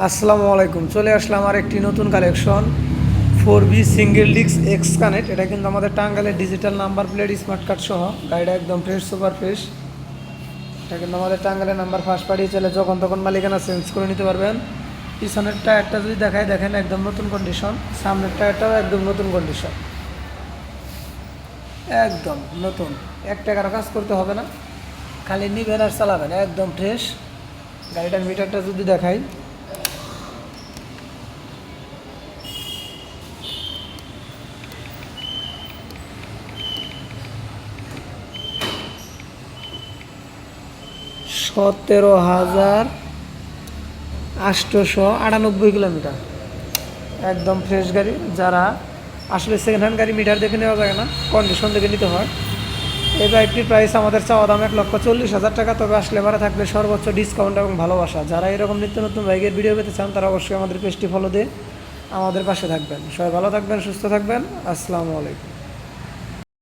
আসসালামু আলাইকুম। চলে আসলাম আর একটি নতুন collection 4B single disc x connect. এটা কিন্তু আমাদের টাঙ্গাইলের digital number plate smart card সহ গাড়িটা একদম ফ্রেশ সুপার ফ্রেশ। এটা কিন্তু আমাদের টাঙ্গাইলের নাম্বার ফার্স্ট পার্টি চলে যখন তখন মালিকানা চেঞ্জ করে নিতে পারবেন। পিছনের টায়ারটা যদি দেখায় দেখেন একদম নতুন কন্ডিশন, সামনের টায়ারটাও একদম নতুন কন্ডিশন, একদম নতুন। এক টাকারও কাজ করতে হবে না, খালি নিবেন আর চালাবেন, একদম ফ্রেশ। গাড়িটার মিটারটা যদি দেখাই, 17,898 কিলোমিটার, একদম ফ্রেশ গাড়ি। যারা আসলে সেকেন্ড হ্যান্ড গাড়ি মিটার দেখে নেওয়া যায় না, কন্ডিশন দেখে নিতে হয়। এই বাইকটির প্রাইস আমাদের চাওয়া দাম 1,40,000 টাকা, তবে আসলে এবারে থাকবে সর্বোচ্চ ডিসকাউন্ট এবং ভালোবাসা। যারা এরকম নিত্য নতুন বাইকের ভিডিও পেতে চান তারা অবশ্যই আমাদের পেজটি ফলো দিয়ে আমাদের পাশে থাকবেন। সবাই ভালো থাকবেন, সুস্থ থাকবেন। আসসালামু আলাইকুম।